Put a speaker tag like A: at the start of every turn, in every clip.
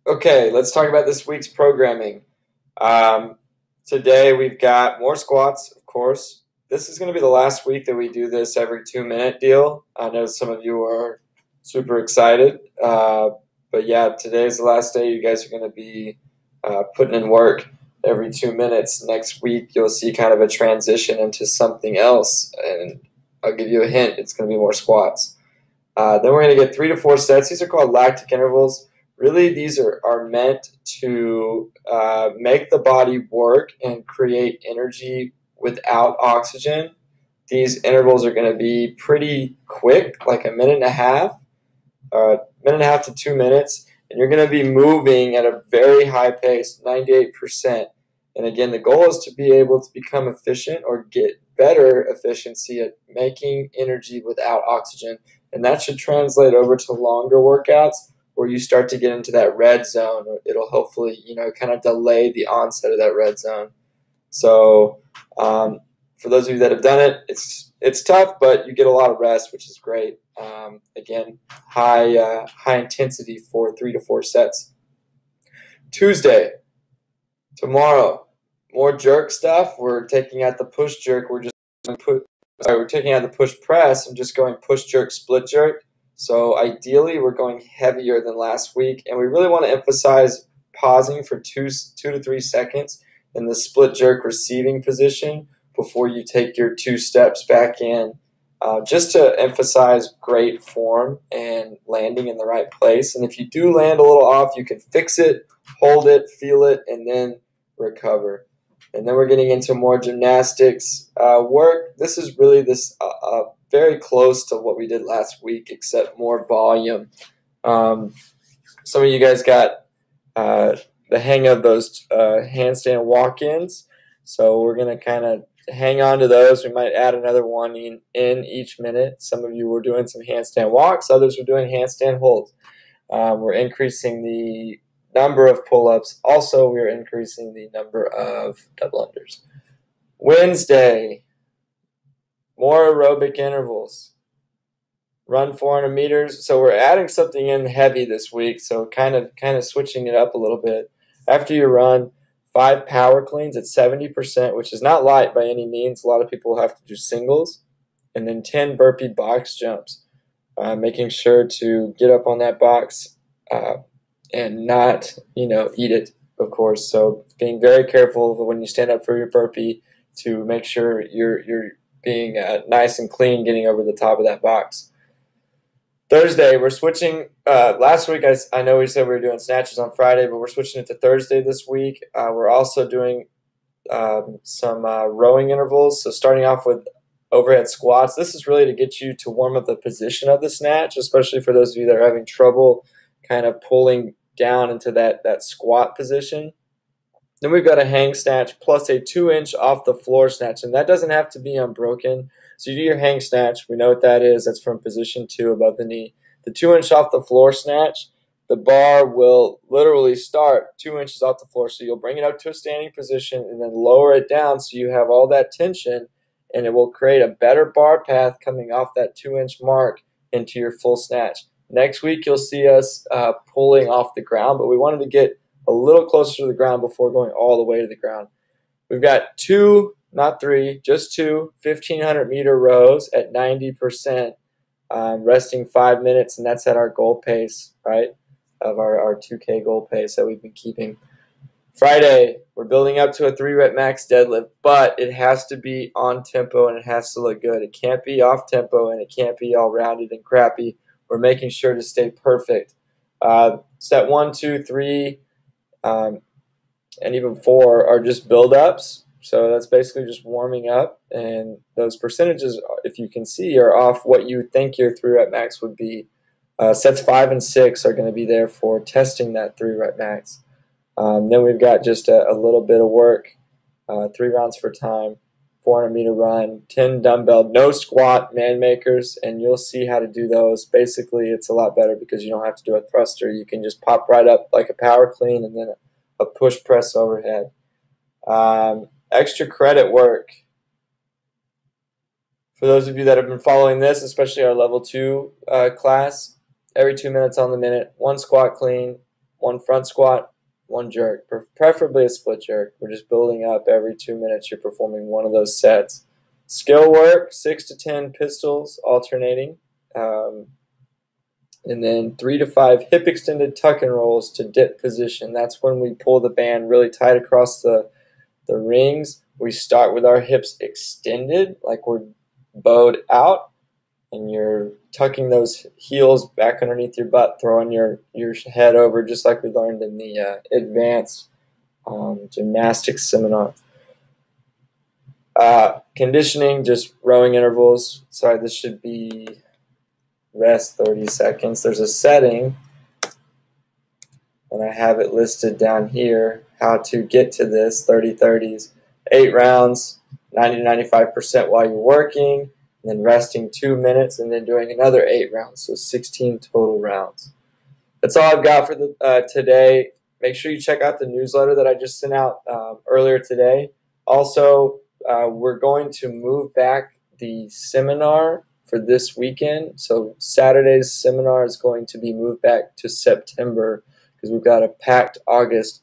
A: Okay, let's talk about this week's programming. Um, Today we've got more squats, of course. This is going to be the last week that we do this every 2 minute deal. I know some of you are super excited. But yeah, today's the last day. You guys are going to be putting in work every 2 minutes. Next week, you'll see kind of a transition into something else. And I'll give you a hint, it's going to be more squats. Then we're going to get 3 to 4 sets. These are called lactic intervals. Really, these are meant to make the body work and create energy without oxygen. These intervals are going to be pretty quick, like a minute and a half, minute and a half to 2 minutes, and you're going to be moving at a very high pace, 98%. And again, the goal is to be able to become efficient or get better efficiency at making energy without oxygen. And that should translate over to longer workouts where you start to get into that red zone. It'll hopefully, kind of delay the onset of that red zone. So for those of you that have done it, it's tough, but you get a lot of rest, which is great. Again, high intensity for 3 to 4 sets. Tuesday, tomorrow, more jerk stuff. We're taking out the push jerk. We're taking out the push press and just going push jerk, split jerk. So ideally, we're going heavier than last week, and we really want to emphasize pausing for 2 to 3 seconds in the split jerk receiving position before you take your 2 steps back in, just to emphasize great form and landing in the right place. And if you do land a little off, you can fix it, hold it, feel it, and then recover. And then we're getting into more gymnastics work. This is really very close to what we did last week, except more volume. Some of you guys got the hang of those handstand walk-ins, so we're going to kind of hang on to those. We might add another one in each minute. Some of you were doing some handstand walks, others were doing handstand holds. We're increasing the number of pull-ups. Also, we're increasing the number of double unders. Wednesday, more aerobic intervals. Run 400 meters. So we're adding something in heavy this week, so kind of switching it up a little bit. After you run, 5 power cleans at 70%, which is not light by any means. A lot of people have to do singles. And then 10 burpee box jumps, making sure to get up on that box and not, eat it, of course. So being very careful when you stand up for your burpee to make sure you're being nice and clean getting over the top of that box. Thursday, we're switching. Last week, I know we said we were doing snatches on Friday, but we're switching it to Thursday this week. We're also doing some rowing intervals. So starting off with overhead squats. This is really to get you to warm up the position of the snatch, especially for those of you that are having trouble kind of pulling down into that squat position. Then we've got a hang snatch plus a 2-inch off the floor snatch, and that doesn't have to be unbroken. So you do your hang snatch. We know what that is. That's from position 2 above the knee. The 2-inch off the floor snatch, the bar will literally start 2 inches off the floor. So you'll bring it up to a standing position and then lower it down so you have all that tension, and it will create a better bar path coming off that 2-inch mark into your full snatch. Next week, you'll see us pulling off the ground, but we wanted to get a little closer to the ground before going all the way to the ground. We've got 2, not 3, just 2 1,500-meter rows at 90%, resting 5 minutes, and that's at our goal pace, right, of our 2K goal pace that we've been keeping. Friday, we're building up to a 3-rep max deadlift, but it has to be on tempo and it has to look good. It can't be off tempo and it can't be all rounded and crappy. We're making sure to stay perfect. Set 1, 2, 3, and even 4 are just build-ups. So that's basically just warming up. And those percentages, if you can see, are off what you think your 3-rep max would be. Sets 5 and 6 are going to be there for testing that 3-rep max. Then we've got just a little bit of work, 3 rounds for time, 400-meter run, 10 dumbbell, no squat man makers, and you'll see how to do those. Basically, it's a lot better because you don't have to do a thruster. You can just pop right up like a power clean and then a push press overhead. Extra credit work. For those of you that have been following this, especially our level 2 class, every 2 minutes on the minute, 1 squat clean, one front squat, one jerk, preferably a split jerk. We're just building up every 2 minutes. You're performing one of those sets. Skill work, 6 to 10 pistols alternating. And then 3 to 5 hip extended tuck and rolls to dip position. That's when we pull the band really tight across the rings. We start with our hips extended, like we're bowed out, and you're tucking those heels back underneath your butt, throwing your head over, just like we learned in the advanced gymnastics seminar. Conditioning, just rowing intervals. Sorry, this should be rest 30 seconds. There's a setting, and I have it listed down here, how to get to this 30-30s. 8 rounds, 90 to 95% while you're working, and then resting 2 minutes, and then doing another 8 rounds, so 16 total rounds. That's all I've got for today. Make sure you check out the newsletter that I just sent out earlier today. Also, we're going to move back the seminar for this weekend. So Saturday's seminar is going to be moved back to September because we've got a packed August.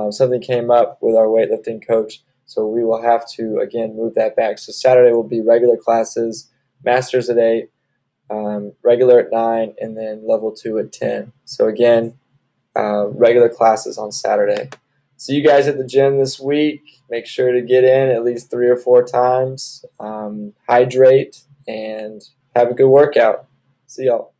A: Something came up with our weightlifting coach, so we will have to, again, move that back. So Saturday will be regular classes, masters at 8, regular at 9, and then level 2 at 10. So again, regular classes on Saturday. See you guys at the gym this week. Make sure to get in at least 3 or 4 times. Hydrate and have a good workout. See y'all.